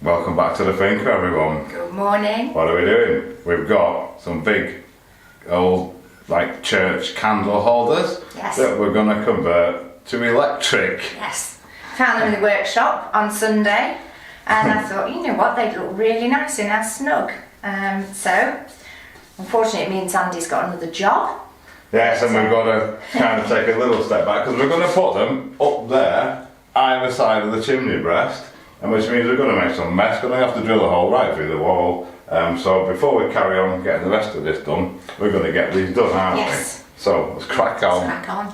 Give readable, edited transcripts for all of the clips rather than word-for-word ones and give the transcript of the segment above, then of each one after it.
Welcome back to the Finca, everyone. Good morning. What are we doing? We've got some big old church candle holders that we're going to convert to electric. Yes. Found them in the workshop on Sunday and I thought, you know what, they'd look really nice in our Snug. So, unfortunately it means Andy's got another job. Yes, and we've got to kind of take a little step back because we're going to put them up there, either side of the chimney breast, and which means we're going to make some mess. We're going to have to drill a hole right through the wall. So before we carry on getting the rest of this done, we're going to get these done, aren't we? So let's crack on. Let's crack on.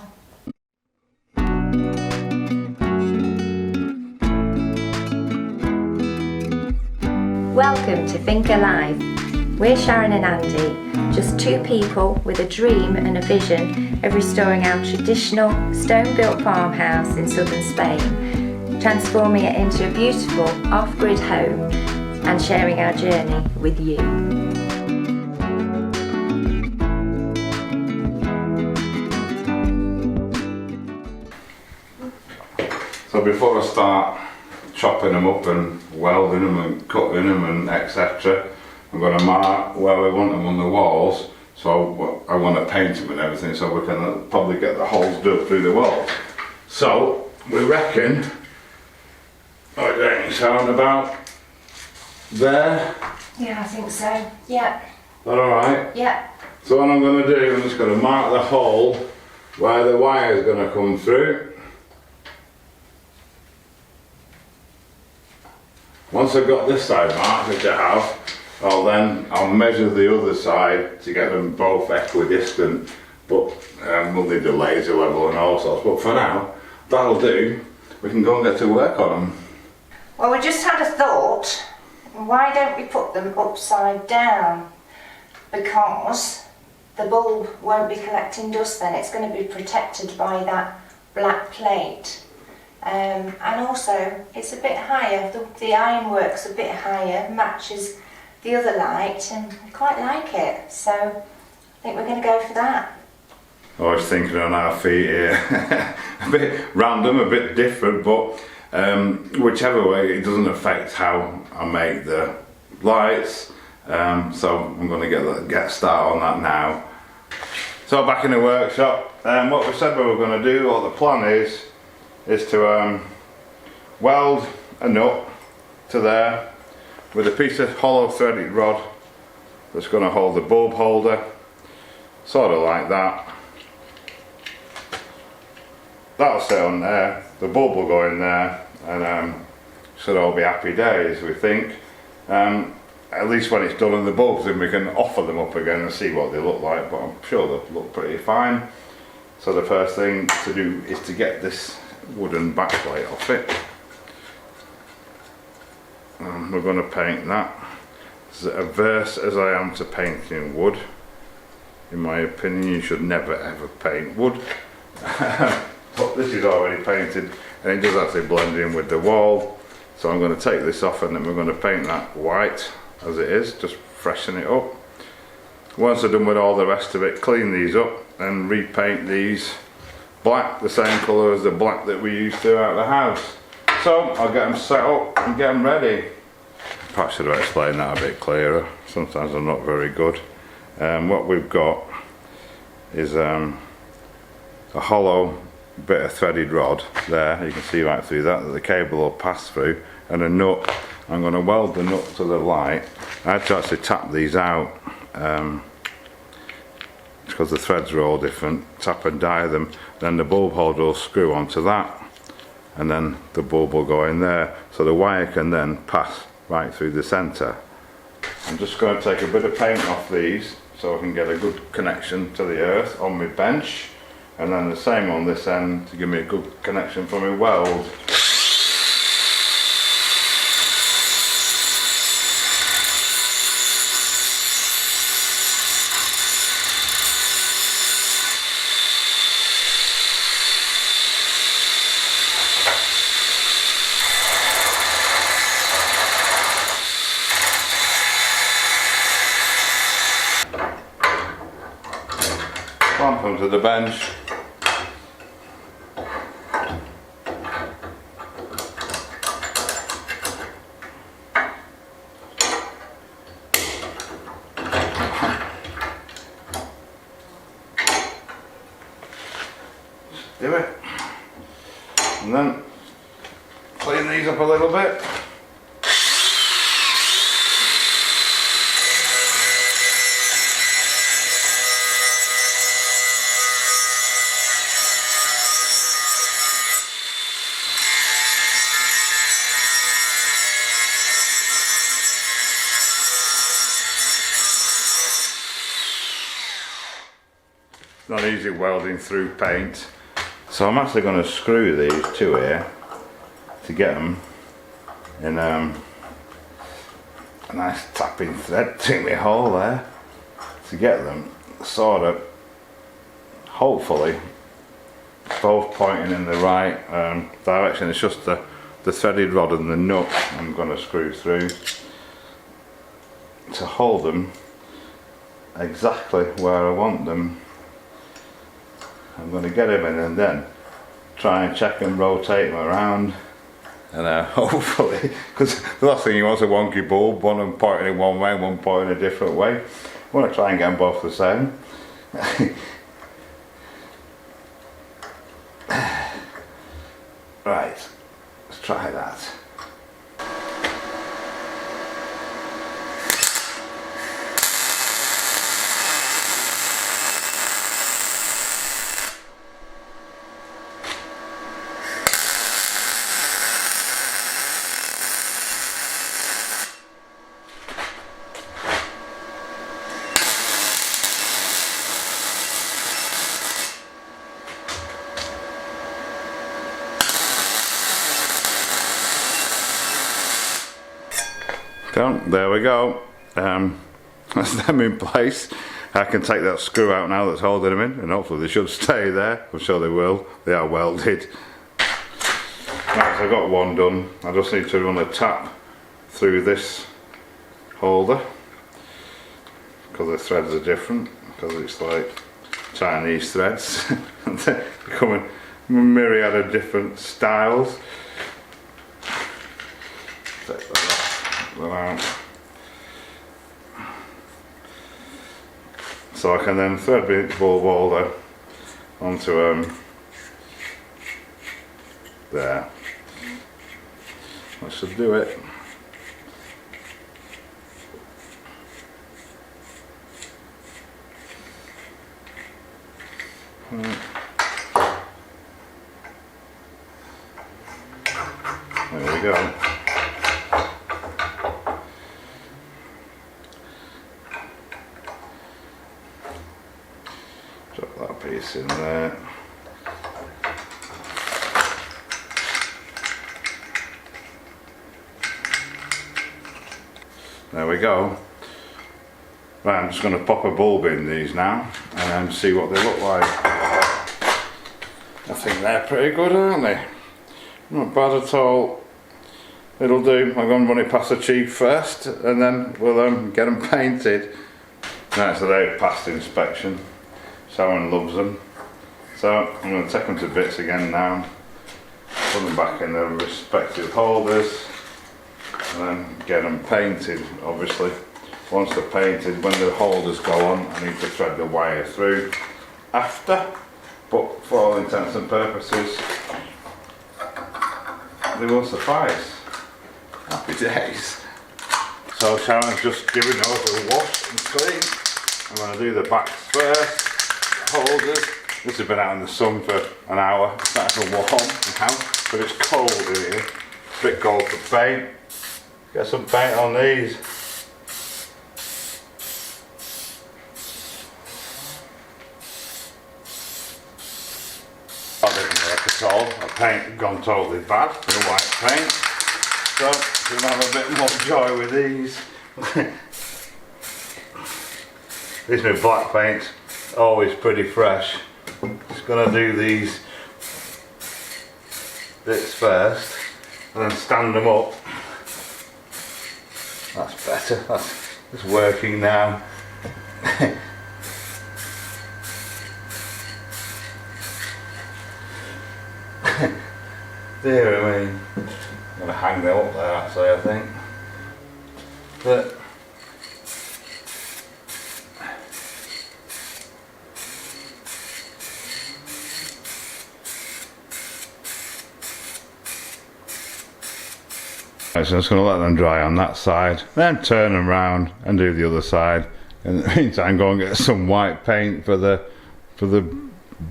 Welcome to Finca Live. We're Sharon and Andy, just two people with a dream and a vision of restoring our traditional stone-built farmhouse in southern Spain, transforming it into a beautiful off-grid home and sharing our journey with you. So before I start chopping them up and welding them and cutting them and etc., I'm going to mark where we want them on the walls. So I want to paint them and everything so we can probably get the holes dug through the walls. So we reckon, sound about there? Yeah, I think so. Yeah. Is that alright? Yeah. So what I'm going to do, I'm just going to mark the hole where the wire is going to come through. Once I've got this side marked, which I have, I'll measure the other side to get them both equidistant, but we'll need the laser level and all sorts. But for now, that'll do. We can go and get to work on them. Well, we just had a thought. Why don't we put them upside down? Because the bulb won't be collecting dust then. It's going to be protected by that black plate. And also, it's a bit higher. The ironwork's a bit higher, matches the other light, and I quite like it. So, I think we're going to go for that. I was thinking on our feet here. A bit random, a bit different, but whichever way, it doesn't affect how I make the lights. So I'm going to get started on that now. So back in the workshop, what we said we were going to do, what the plan is to weld a nut to there with a piece of hollow threaded rod that's going to hold the bulb holder, sort of like that. That'll sit on there, the bulb will go in there, and should all be happy days, we think. At least when it's done and the bulbs in, we can offer them up again and see what they look like, but I'm sure they'll look pretty fine. So the first thing to do is to get this wooden backplate off it. We're going to paint that. As averse as I am to painting wood, in my opinion you should never ever paint wood. But this is already painted and it does actually blend in with the wall. So I'm going to take this off and then we're going to paint that white as it is, just freshen it up. Once I've done with all the rest of it, clean these up and repaint these black, the same colour as the black that we used throughout the house. So I'll get them set up and get them ready. Perhaps should have explained that a bit clearer. Sometimes I'm not very good. What we've got is a hollow bit of threaded rod there. You can see right through that the cable will pass through, and a nut. I'm going to weld the nut to the light. I had to actually tap these out because the threads are all different. Tap and die them, then the bulb holder will screw onto that, and then the bulb will go in there, so the wire can then pass right through the centre. I'm just going to take a bit of paint off these so I can get a good connection to the earth on my bench, and then the same on this end to give me a good connection for my weld. Clamp them to the bench. do it. And then clean these up a little bit. Not easy welding through paint, so I'm actually going to screw these to here to get them in a nice tapping thread to my hole there, to get them sort of hopefully both pointing in the right direction. It's just the threaded rod and the nut I'm going to screw through to hold them exactly where I want them. I'm going to get him in and then try and check and rotate him around, and hopefully, because the last thing you want is a wonky bulb, one of them pointing in one way, one pointing a different way. I want to try and get them both the same. Right, let's try that. There we go. That's them in place. I can take that screw out now that's holding them in, and hopefully they should stay there. I'm sure they will. They are welded. Right, so I've got one done. I just need to run a tap through this holder because the threads are different, because it's like Chinese threads. They come in a myriad of different styles. Take that out. So I can then thread the bulb holder onto there. That should do it. There we go. Drop that piece in there. There we go. Right, I'm just going to pop a bulb in these now and see what they look like. I think they're pretty good, aren't they? Not bad at all. It'll do. I'm going to run it past the chief first and then we'll get them painted. Right, so they've passed inspection. Sharon loves them. So I'm going to take them to bits again now. Put them back in their respective holders and then get them painted. Obviously, once they're painted, when the holders go on, I need to thread the wire through after, but for all intents and purposes they will suffice. Happy days. So Sharon's just giving those a wash and clean. I'm going to do the backs first. Holders. This has been out in the sun for an hour. It's nice and warm now, but it's cold in here. It's a bit cold for paint. Get some paint on these. That didn't work at all. The paint had gone totally bad, the white paint. So we'll have a bit more joy with these. These are my black paints, always pretty fresh. Just gonna do these bits first and then stand them up. That's better, that's working now. Dear me. I'm going to hang them up there actually, I think. But So I'm just going to let them dry on that side, then turn them round and do the other side. In the meantime, go and get some white paint for the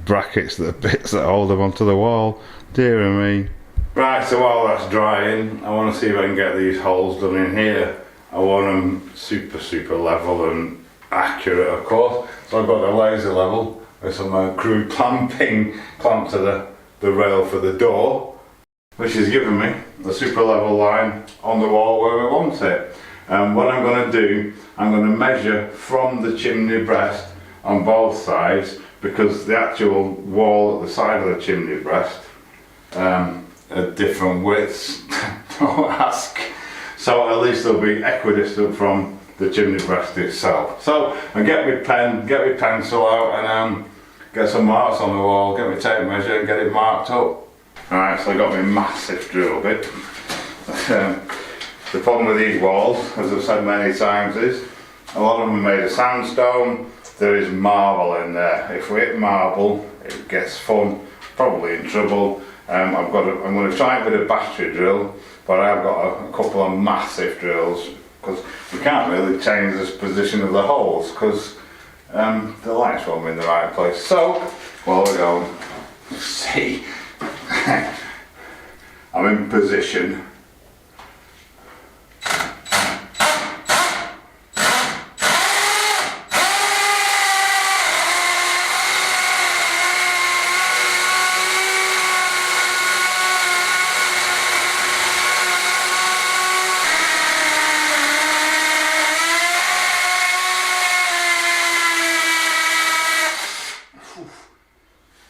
brackets, the bits that hold them onto the wall. Dear me. Right, so while that's drying, I want to see if I can get these holes done in here. I want them super level and accurate, of course. So I've got the laser level with some crude clamping clamped to the rail for the door, which has given me the super level line on the wall where we want it. And what I'm going to do, I'm going to measure from the chimney breast on both sides, because the actual wall at the side of the chimney breast at different widths. Don't ask. So at least they'll be equidistant from the chimney breast itself. So I get my pen, get my pencil out, and get some marks on the wall, get my tape measure and get it marked up. Alright, so I got my massive drill bit. The problem with these walls, as I've said many times, is a lot of them are made of sandstone. There is marble in there. If we hit marble, it gets fun, probably in trouble. I'm going to try it with a battery drill, but I've got a couple of massive drills, because we can't really change the position of the holes because the lights won't be in the right place. So, while we're going, see, I'm in position.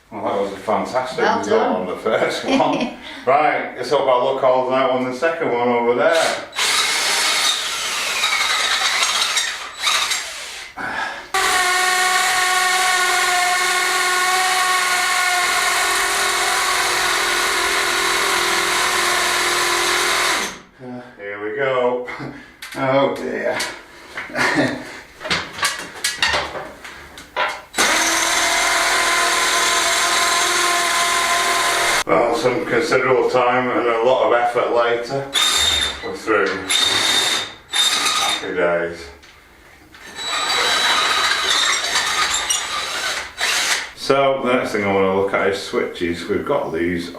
Well, that was a fantastic result on the first one. Right, let's hope I look all that on the second one over there. Here we go. Oh dear. Well, some considerable time and a lot of effort later, we're through. Happy days. So the next thing I want to look at is switches. We've got these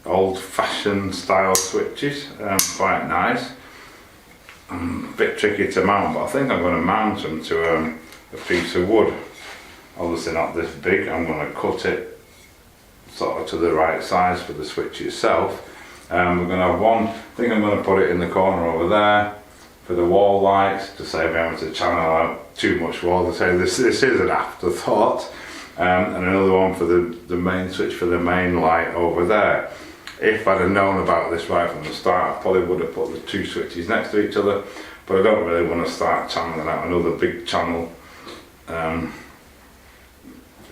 old-fashioned style switches, quite nice. A bit tricky to mount, but I think I'm going to mount them to a piece of wood. Obviously not this big. I'm going to cut it sort of to the right size for the switch itself. We're going to have one, I think I'm going to put it in the corner over there for the wall lights, to save me having to channel out too much wall. To say this is an afterthought. And another one for the main switch for the main light over there. If I'd have known about this right from the start, I probably would have put the two switches next to each other, but I don't really want to start channeling out another big channel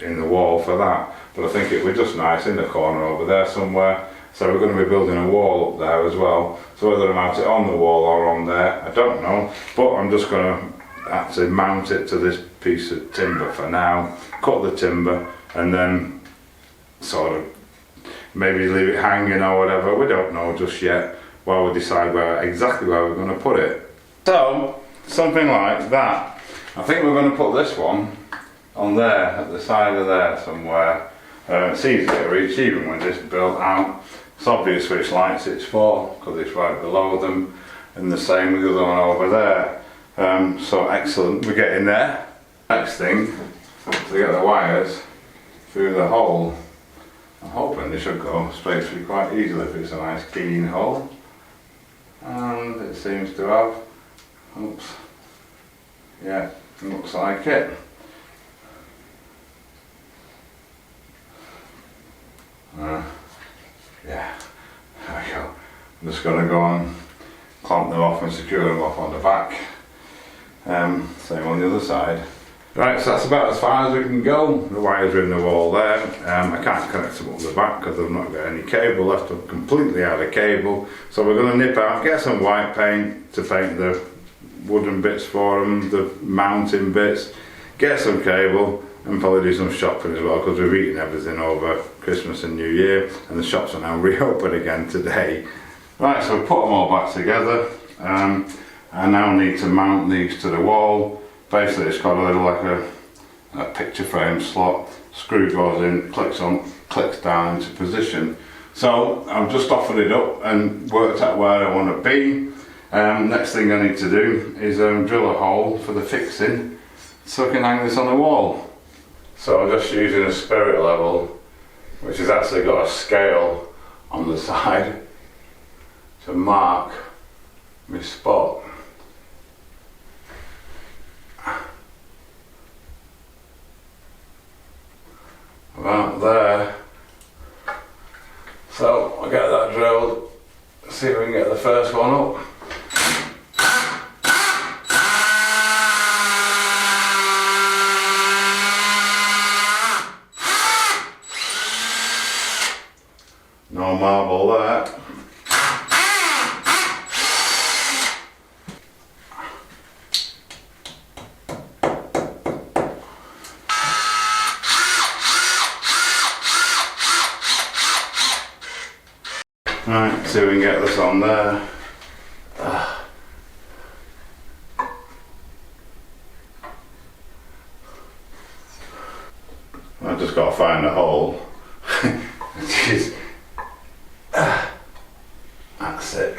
in the wall for that. But I think it would just nice in the corner over there somewhere. So we're going to be building a wall up there as well. So whether I mount it on the wall or on there, I don't know. But I'm just going to actually mount it to this piece of timber for now. Cut the timber and then sort of maybe leave it hanging or whatever. We don't know just yet while we decide exactly where we're going to put it. So something like that. I think we're going to put this one on there, at the side of there somewhere. It's easy to reach even with this built out. It's obvious which lights it's for because it's right below them, and the same with the other one over there. So excellent, we're getting there. Next thing, to get the wires through the hole. I'm hoping they should go straight through quite easily if it's a nice clean hole. And it seems to have. Oops. Yeah, looks like it. Yeah, there we go. I'm just going to go and clamp them off and secure them off on the back. Same on the other side. Right, so that's about as far as we can go. The wires are in the wall there. I can't connect them up the back because I've not got any cable left. I'm completely out of cable. So we're going to nip out, get some white paint to paint the wooden bits for them, the mounting bits, get some cable, and probably do some shopping as well because we've eaten everything over Christmas and New Year, and the shops are now reopened again today. Right, so we put them all back together. I now need to mount these to the wall. Basically it's got a little like a picture frame slot. Screw goes in, clicks down into position. So I've just offered it up and worked out where I want to be. Next thing I need to do is drill a hole for the fixing so I can hang this on the wall. So I'm just using a spirit level, which has actually got a scale on the side to mark my spot. About there. So I'll get that drilled, see if we can get the first one up. No marble there. Right, see if we can get this on there. I've just got to find a hole. Which is that's it.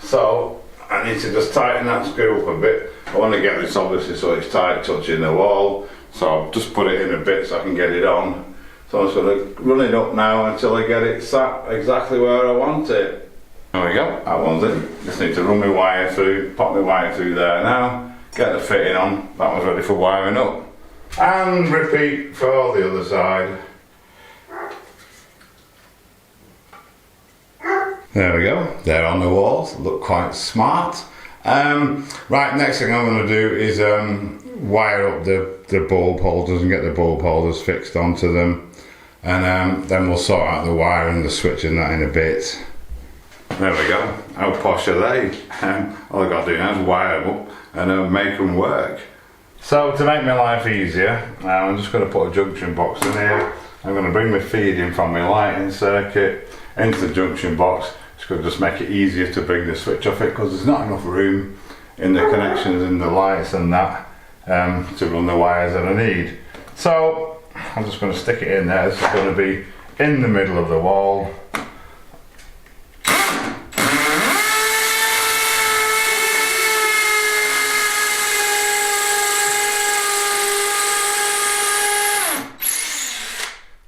So I need to just tighten that screw up a bit. I want to get this obviously so it's tight touching the wall. So I've just put it in a bit so I can get it on. So I'm just going to run it up now until I get it sat exactly where I want it. There we go, that one's in. Just need to run my wire through, pop my wire through there now, get the fitting on, that one's ready for wiring up. And repeat for the other side. There we go, they're on the walls, look quite smart. Right, next thing I'm going to do is wire up the bulb holders and get the bulb holders fixed onto them. And then we'll sort out the wiring, the switch and that in a bit. There we go, how posh are they? All I've got to do now is wire them up and make them work. So to make my life easier, I'm just going to put a junction box in here. I'm going to bring my feed in from my lighting circuit into the junction box. It's going to just make it easier to bring the switch off it because there's not enough room in the connections in the lights and that to run the wires that I need. So I'm just going to stick it in there. This is going to be in the middle of the wall.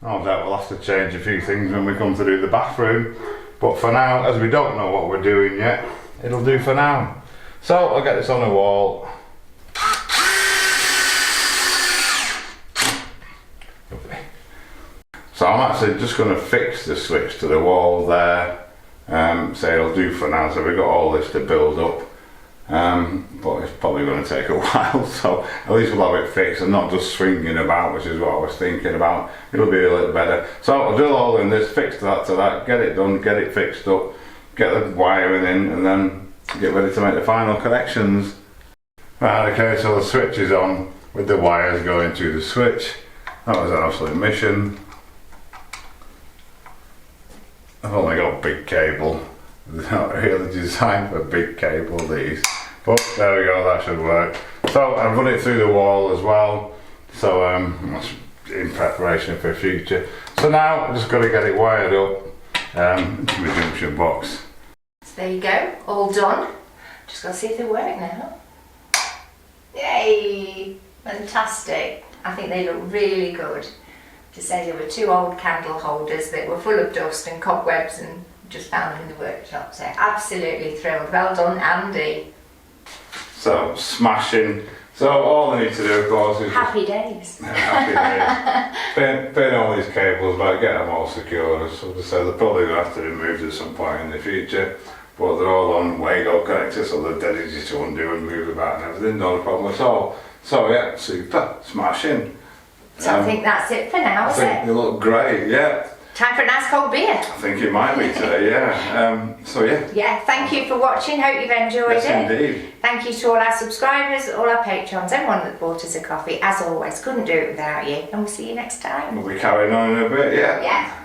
No doubt we'll have to change a few things when we come to do the bathroom, but for now, as we don't know what we're doing yet, it'll do for now. So I'll get this on the wall. So I'm actually just going to fix the switch to the wall there, so it'll do for now. So we've got all this to build up, but it's probably going to take a while, so at least we'll have it fixed and not just swinging about, which is what I was thinking about. It'll be a little better. So I'll drill all in this, fix that to that, get it done, get it fixed up, get the wiring in, and then get ready to make the final connections. Right, okay, so the switch is on with the wires going to the switch. That was an absolute mission. I've only got a big cable. They're not really designed for big cable, these. But there we go, that should work. So I've run it through the wall as well. So that's in preparation for the future. So now I've just got to get it wired up into my junction box. So there you go, all done. Just got to see if they work now. Yay! Fantastic. I think they look really good. To say there were two old candle holders that were full of dust and cobwebs and just found them in the workshop. So absolutely thrilled. Well done, Andy. So smashing. So all I need to do, of course, is happy days. Happy days. Pin all these cables back, get them all secured. So they're probably going to have to be removed at some point in the future. But they're all on Wago connectors, so they're dead easy to undo and move about and everything. Not a problem at all. So yeah, super, smashing. So I think that's it for now, is it? I think they look great, yeah. Time for a nice cold beer. I think it might be today, yeah. So yeah. Yeah, thank you for watching. Hope you've enjoyed it. Yes, indeed. Thank you to all our subscribers, all our patrons, everyone that bought us a coffee. As always, couldn't do it without you. And we'll see you next time. We'll be carrying on in a bit, yeah. Yeah.